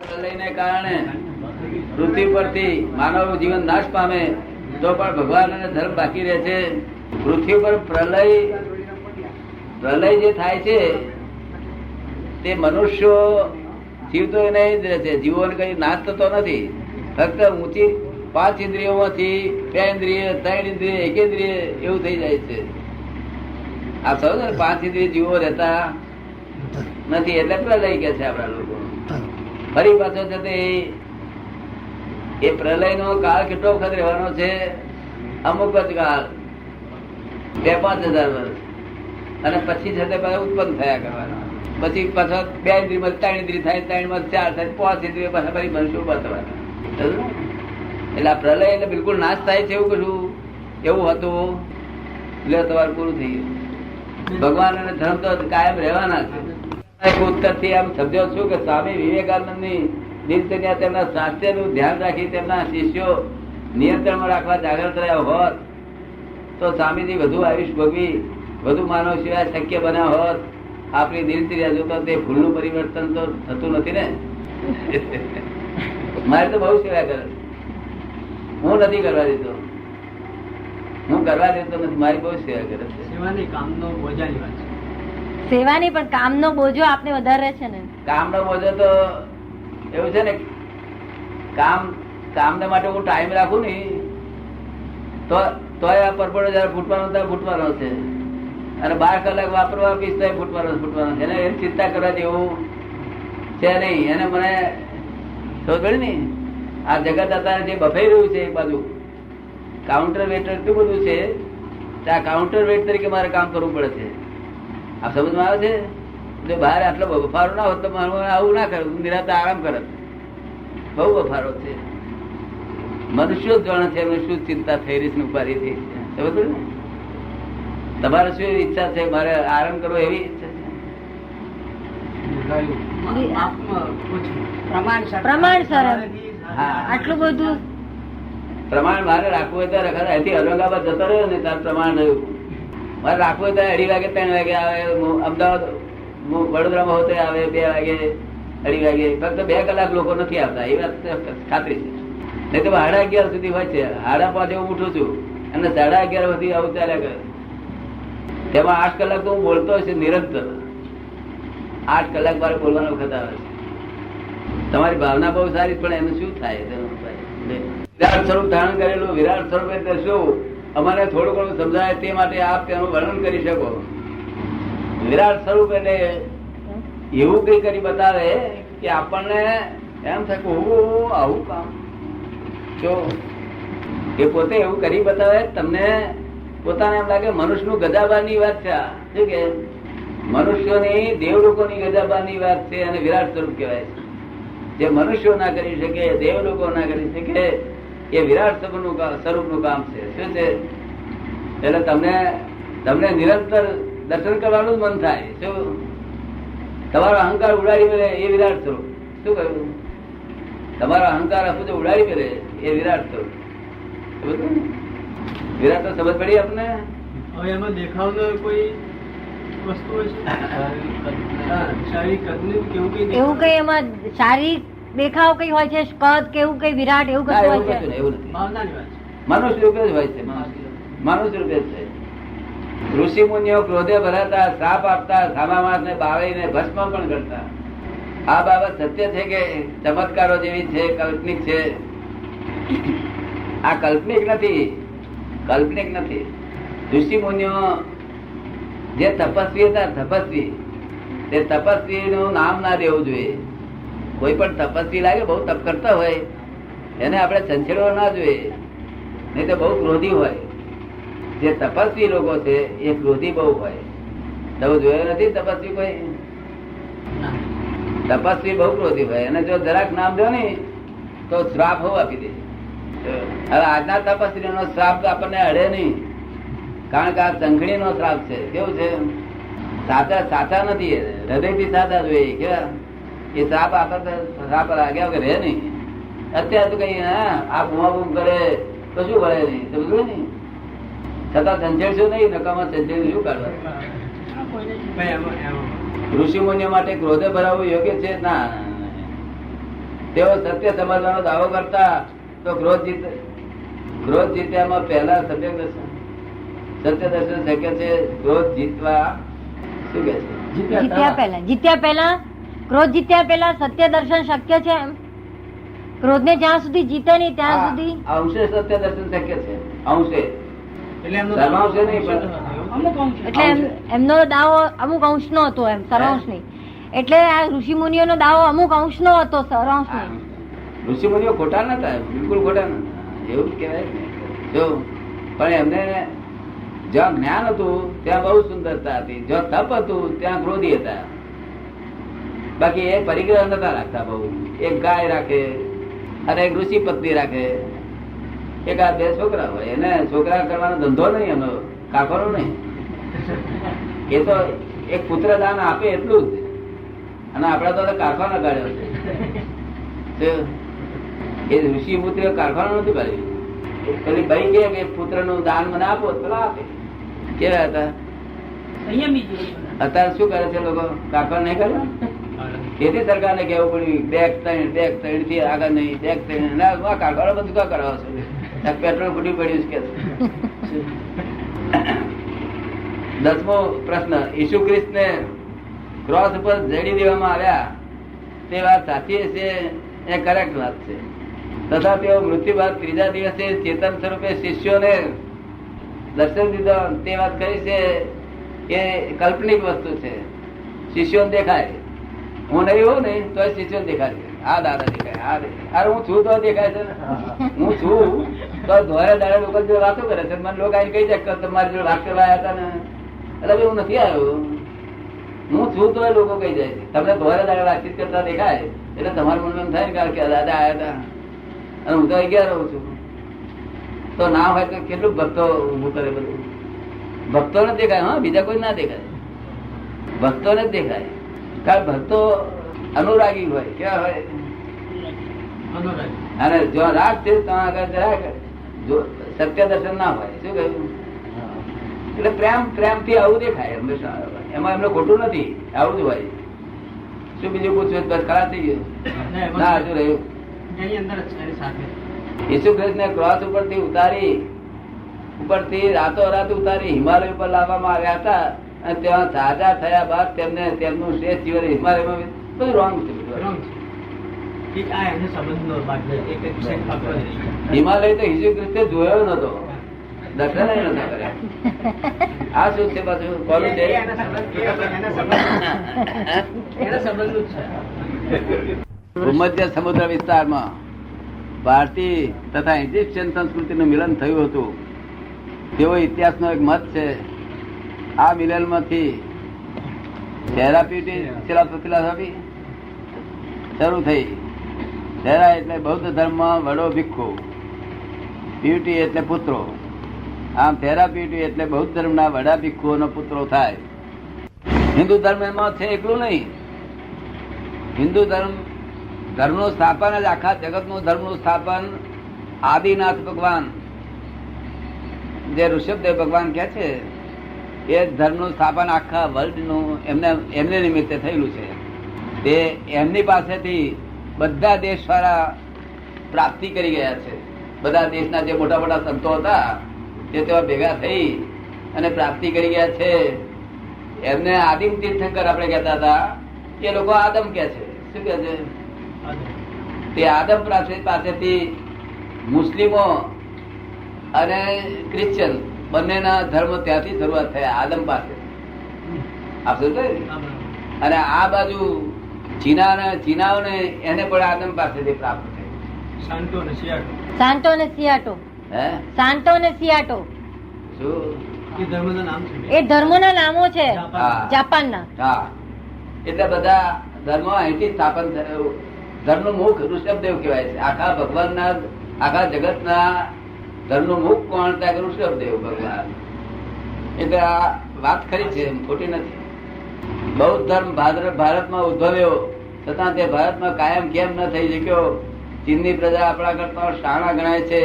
પ્રલયને કારણે પૃથ્વી પરથી માનવ જીવન નાશ પામે તો પણ ભગવાન અને ધર્મ બાકી રહે છે. પૃથ્વી પર પ્રલય જે થાય છે તે મનુષ્યો જીવતો નહીં જ રહે છે. જીવોને કઈ નાશ થતો નથી. ફક્ત ઊંચી 5 ઇન્દ્રિયોમાંથી 2 ઇન્દ્રિય 3 ઇન્દ્રિય 1 ઇન્દ્રિય એવું થઈ જાય છે. આ સમજો ને, 5 ઇન્દ્રિય જીવો રહેતા નથી એટલે પ્રલય કે છે આપડા લોકો. ફરી પાછો છે તે એ પ્રલય નો કાળ કેટલો વખત રહેવાનો છે? અમુક જ કાળ, 2-5 હજાર વર્ષ. અને પછી છે તે ઉત્પન્ન થયા કરવાના. પછી પાછો 2 ઇન્દ્રિય 3 ઇન્દ્રિય થાય, 3 માં 4 થાય, 5 ઇન્દ્રિય પાછા ફરી મનુષ્ય ઉભા થવાના. એટલે આ પ્રલય એટલે બિલકુલ નાશ થાય છે એવું કશું એવું હતું એટલે તમારું પૂરું થઈ ગયું. ભગવાન અને ધર્મ તો કાયમ રહેવાના છે. ઉત્તર થી આમ સમજો છું કે સ્વામી વિવેકાનંદ ની દિનચર્યા તેમના સ્વાસ્થ્ય નું ધ્યાન રાખી તેમના શિષ્યો નિયંત્રણમાં રાખવા જાગૃત રહ્યા હોત તો સ્વામીજી વધુ આયુષ ભોગવી વધુ માનવ સેવા શક્ય બન્યા હોત. આપણી દિનચર્યા જોતા તે ભૂલનું પરિવર્તન તો થતું નથી ને. મારે તો બહુ સેવા કરે, હું નથી કરવા દેતો, હું કરવા દેતો નથી. મારી બહુ સેવા કરે છે. સેવાની કામનો બોજાની વાત છે. સેવાની પણ કામનો બોજો આપને વધારે છે ને. કામનો બોજો તો એવું છે ને, કામને માટે હું ટાઈમ રાખું ને તો આ પરપોડો જયારે ફૂટવાનો ત્યારે ફૂટવાનો છે અને 12 કલાક વાપરવા આપીશ તો ફૂટવાનો છે. એને એમ ચિંતા કરવા જેવું છે નહીં. એને મને ખબર ને આ જગત અત્યારે જે બફાઈ રહ્યું છે એક બાજુ કાઉન્ટર વેટ એટલું બધું છે ત્યાં કાઉન્ટર વેટ તરીકે મારે કામ કરવું પડે છે. આ સમજમાં આવે છે? જો બહાર આટલો બફારો ના હોત તો આવું ના કરે, નિરાતે આરામ કરે. બહુ બફારો છે. મનુષ્યો જ જાણે છે એમને શું ચિંતા થઈ રહી છે, ઉપાધિ થઈ છે. સમજ ને? તમારે શું ઈચ્છા છે? મારે આરામ કરવો એવી ઈચ્છા છે. પ્રમાણસર આટલું બધું પ્રમાણ મારે રાખવું હોય ત્યારે અહીંથી ઔરંગાબાદ જતો રહ્યો ને ત્યારે પ્રમાણ રહ્યું. મારે રાખવું હોય ત્યારે 2:30 વાગે 3 વાગે આવે. અમદાવાદ વડોદરામાં હોતે આવે 2 વાગે 2:30 વાગે. ફક્ત 2 કલાક લોકો નથી આવતા એ વાત ખાતરી છે. નહીં તો 11:30 સુધી હોય છે. 5:30 હું ઉઠું છું અને 11:30 સુધી આવું ચાલ્યા કરે. તેમાં 8 કલાક તો હું બોલતો હોય છે નિરંતર. 8 કલાક મારે બોલવાનો વખત આવે છે. તમારી ભાવના બહુ સારી પણ એનું શું થાય? વિરાટ સ્વરૂપ ધારણ કરેલું વિરાટ સ્વરૂપ એટલે શું અમારે થોડું ઘણું સમજાય તે માટે આપ તેનું વર્ણન કરી શકો. વિરાટ સ્વરૂપ એટલે એવું કઈ કરી બતાવે કે આપણને એમ થાય આવું કામ જો એ પોતે એવું કરી બતાવે તમને પોતાને એમ લાગે મનુષ્યનું ગજાબાની વાત છે. શું કે મનુષ્યોની દેવ લોકોની ગજાબાની વાત છે અને વિરાટ સ્વરૂપ કહેવાય છે. જે મનુષ્યો ના કરી શકે, દેવ લોકો ના કરી શકે એ વિરાટ સ્વરૂપનું કામ છે. શું છે? એટલે તમને નિરંતર દર્શન કરવાનું જ મન થાય. શું? તમારો અહંકાર ઉડાડી મેળે એ વિરાટ સ્વરૂપ. શું કહ્યું? તમારો અહંકાર આપું તો ઉડાડી મેળે એ વિરાટ સ્વરૂપ. વિરાટ તો સમજ પડી આપને? હવે એમાં દેખાવનો કોઈ વસ્તુ એવું કઈ એમાં શારીરિક દેખાવ કઈ હોય છે, કદ કેવું કઈ વિરાટ એવું કશું હોય છે? એવું નથી. ભાવનાની વાત છે. મનુષ્ય રૂપે જ હોય છે. મનુષ્ય રૂપે જ છે. ઋષિ મુનિઓ ક્રોધે ભરાતા, શ્રાપ આપતા, સામા ને બાળીને ભસ્મ પણ કરતા. આ બાબત સત્ય છે કે ચમત્કારો જેવી છે, કાલ્પનિક છે? આ કાલ્પનિક નથી, કાલ્પનિક નથી. ઋષિ મુનિઓ જે તપસ્વી હતા, તપસ્વી, તે તપસ્વી નું નામ ના દેવું જોઈએ. કોઈ પણ તપસ્વી લાગે બહુ તપ કરતા હોય એને આપણે સંછેડવો ના જોઈએ, નહીં તો બહુ ક્રોધી હોય. જે તપસ્વી લોકો છે એ ક્રોધી બહુ હોય. તમે જોયો નથી તપસ્વી કોઈ? તપસ્વી બહુ ક્રોધી હોય અને જો જરાક નામ દો ને તો શ્રાપ હોવ આપી દે. હવે આજના તપસ્વી નો શ્રાપ તો આપણને અડે નહીં, કારણ કે આ ચંખણી નો શ્રાપ છે. કેવું છે? સાચા નથી, હૃદય થી સાચા જોઈએ. કેવા એ શ્રાપ આપણે શ્રાપ લાગ્યા વગર રહે નહીં. અત્યારે તો કઈ આ બુમા બુમ કરે તો શું ભળે નહીં, સમજવું ને? છતાં સંચેડશું નહીં, નકામાં સંચેડ શું કાઢવા? ઋષિ મુનિઓ માટે ક્રોધે ભરાવવું યોગ્ય છે? ના, તેઓ સત્ય સમજવાનો દાવો કરતા તો ક્રોધ જીત્યામાં પહેલા સત્ય દર્શન શક્ય છે. ક્રોધ જીતવા શું કે છે? જીત્યા પહેલા ક્રોધ જીત્યા પહેલા સત્ય દર્શન શક્ય છે એમ. ક્રોધ ને જ્યાં સુધી જીતે નહીં ત્યાં સુધી અંશે સત્ય દર્શન શક્ય છે. અંશે એટલે એમનો સર્વાંશે નહીં, પણ અમુક અંશ. એટલે એમનો દાવો અમુક અંશ નો હતો એમ, સર્વાંશ નહીં. એટલે આ ઋષિ મુનિઓ નો દાવો અમુક અંશ નો હતો, સર્વાંશ નહીં. ઋષિ મુનિઓ ખોટા નતા, બિલકુલ ખોટા નતા, એવું જ કહેવાય ને. જો પણ એમને જ્યાં જ્ઞાન હતું ત્યાં બહુ સુંદરતા હતી, જ્યાં તપ હતું ત્યાં ક્રોધી હતા. બાકી એ પરિગ્રહ નતા રાખતા બહુ. એક ગાય રાખે અને એક ઋષિ પત્ની રાખે, એક આ બે છોકરા હોય, એને છોકરા કરવાનો ધંધો નહીં, એનો કાકોરો નહીં. એ તો એક પુત્ર દાન આપે એટલું જ. અને આપડા તો કારખાનો કાઢ્યો છે. એ ઋષિ પુત્ર કારખાનો નથી કાઢ્યું. પેલી ભાઈ કે પુત્ર નું દાન મને આપો, પેલા આપે. કેવા હતા અત્યારે શું કરે છે લોકો? કારખાનો નહીં કર્યો. તેથી સરકારને કેવું પડ્યું બેગ ત્રણ થી આગળ નહીં, બેગ ત્રણ કારખાનો બધું કા કરાવો છો? પેટ્રોલ ફૂટી પડ્યું કે. 10મો પ્રશ્ન, ઈસુ ખ્રિસ્તને ક્રોસ ઉપર જડી દેવામાં આવ્યા તે વાત સાચી છે, એ કરેક્ટ વાત છે. તથા તેઓ મૃત્યુ બાદ ત્રીજા દિવસે ચેતન સ્વરૂપે શિષ્યોને દર્શન દીધા તે વાત કરી છે કે કાલ્પનિક વસ્તુ છે. શિષ્યો દેખાય, હું નહીં હોઉં ને તો શિષ્યો દેખાય. આ દાદા દેખાય, આ દેખાય. અરે હું છું તો દેખાય છે ને. હું છું તો ધોરે દાડે લોકો જો વાતો કરે છે, મને લોકો આવીને કહી જાય તમારી જોડે વાત કરવા આવ્યા હતા ને. એટલે હું નથી આવ્યો, હું છું તો લોકો કહી જાય છે. તમને ધોરે દાડે વાતચીત કરતા દેખાય એટલે તમારું મન એમ થાય ને કે દાદા આવ્યા હતા અને હું તો અગિયાર રહું છું. તો ના હોય તો કેટલું ભક્તો ઉભું કરે બધું. ભક્તો ને દેખાય, હા, બીજા કોઈ ના દેખાય, ભક્તો ને જ દેખાય. કારણ ભક્તો અનુરાગી હોય, કેવા હોય? અને જો રાગ છે તો આગળ રાગ, જો સત્ય દર્શન ના હોય. શું કહ્યું? એટલે પ્રેમ થી આવું દેખાય હંમેશા. એમાં એમને ખોટું નથી, આવું જ હોય. શું બીજું પૂછ્યું? બસ ખરાબ થઈ ગયું ના હજુ રહ્યું. ઈસુ ખ્રિસ્તને ક્રોસ ઉપરથી રાતોરાત ઉતારી હિમાલય ઉપર લાવવામાં આવ્યા હતા અને ત્યાં સાજા થયા બાદ તેમને તેમનું શ્રેષ્ઠ જીવન હિમાલયમાં બધું રોંગ છે. હિમાલય તો ઈસુ ખ્રિસ્તે જોયો નતો, દર્શન નતા કર્યા. આ શું છે પાછું? કોનું છે? ભૂમધ્ય સમુદ્ર વિસ્તારમાં ભારતીય તથા ઇજિપ્શિયન સંસ્કૃતિનું મિલન થયું હતું તેવો ઇતિહાસનો એક મત છે. આ મિલનમાંથી ફિલોસોફી શરૂ થઈ. થેરા એટલે બૌદ્ધ ધર્મમાં વડો ભિક્ષુ, પ્યુટી એટલે પુત્રો. આમ થેરાપ્યુટી એટલે બૌદ્ધ ધર્મના વડા ભિક્ષુઓનો પુત્રો થાય. હિન્દુ ધર્મ એમાં છે એકલું નહીં. હિન્દુ ધર્મનું સ્થાપન જ આખા જગતનું ધર્મનું સ્થાપન આદિનાથ ભગવાન, જે ઋષભદેવ ભગવાન કે છે, એ ધર્મનું સ્થાપન આખા વર્લ્ડનું એમને નિમિત્તે થયેલું છે. તે એમની પાસેથી બધા દેશવાળા પ્રાપ્તિ કરી ગયા છે. બધા દેશના જે મોટા મોટા સંતો હતા તે તેવા ભેગા થઈ અને પ્રાપ્તિ કરી ગયા છે. એમને આદિમ તીર્થંકર આપણે કહેતા હતા, એ લોકો આદમ કે છે. શું કે છે? તે આદમ પાસેથી મુસ્લિમો અને ક્રિશ્ચિયન બંનેના ધર્મ ત્યાંથી શરૂઆત થયા, આદમ પાસે. આપ સમજો? અને આ બાજુ ચીનાઓને એને પણ આદમ પાસેથી પ્રાપ્ત થયું. સાન્ટો અને સિયાટો. હે? સાન્ટો અને સિયાટો શું એ ધર્મોના નામો છે જાપાનના. હા, એટલે બધા ધર્મો અહીંથી સ્થાપન થયું. ધર્મનું મુખ ઋષભદેવ કહેવાય છે. આખા ભગવાનના, આખા જગતના ધર્મનું મુખ કોણ? ત્યાં ઋષભદેવ ભગવાન. એટલે આ વાત ખરી છે, ખોટી નથી. બૌદ્ધ ધર્મ ભારતમાં ઉદ્ભવ્યો છતાં તે ભારતમાં કાયમ કેમ ન થઈ શક્યો? ચીનની પ્રજા આપણા કરતા શાણા ગણાય છે,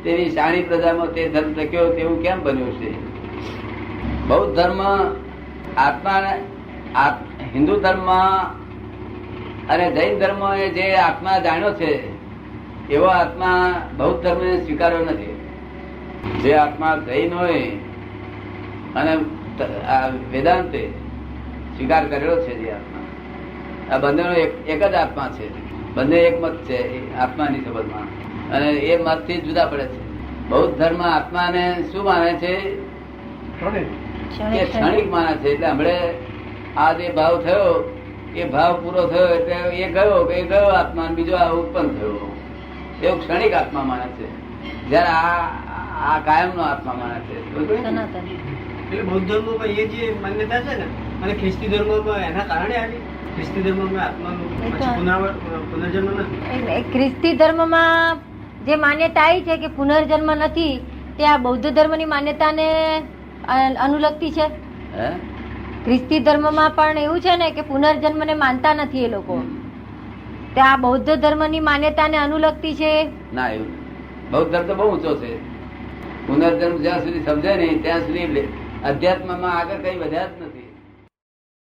તેવી શાણી પ્રજામાં તે ધર્મ ટક્યો તેવું કેમ બન્યું છે? બૌદ્ધ ધર્મ આત્મા, હિન્દુ ધર્મમાં અને જૈન ધર્મ એ જે આત્મા જાણ્યો છે એવો આત્મા બૌદ્ધ ધર્મ સ્વીકાર્યો નથી. જે આત્મા જૈન હોય અને વેદાંતે સ્વીકાર કરેલો છે, જે આત્મા, આ બંનેનો એક જ આત્મા છે. બંને એક મત છે આત્માની સંબંધમાં, અને એ મત થી જુદા પડે છે. બૌદ્ધ ધર્મ આત્માને શું માને છે? એ ક્ષણિક માને છે. એટલે હમણે આ જે ભાવ થયો એ ભાવ પૂરો થયો એટલે એ ગયો આત્મા, બીજો આ ઉત્પન્ન થયો, એવું ક્ષણિક આત્મા માને છે. જયારે આ કાયમ નો આત્મા માને છે. સનાતન. એટલે બૌદ્ધ ધર્મમાં એ જે માન્યતા છે ને, અને ખ્રિસ્તી ધર્મમાં એના કારણે આવી. ખ્રિસ્તી ધર્મમાં આત્માનું પછી પુનર્જન્મ નથી. ખ્રિસ્તી ધર્મમાં જે માન્યતા આવી છે કે પુનર્જન્મ નથી, તે આ બૌદ્ધ ધર્મની માન્યતાને અનુલગતી છે. હે? ખ્રિસ્તી ધર્મમાં પણ એવું છે ને કે પુનર્જન્મને માનતા નથી એ લોકો. તે આ બૌદ્ધ ધર્મની માન્યતાને અનુલગતી છે. ના, એવું બૌદ્ધ ધર્મ તો બહુ ઊંચો છે. પુનર્જન્મ જ્યાં સુધી સમજાય નહીં ત્યાં સુધી અધ્યાત્મમાં આગળ કઈ વધ્યા જ નથી.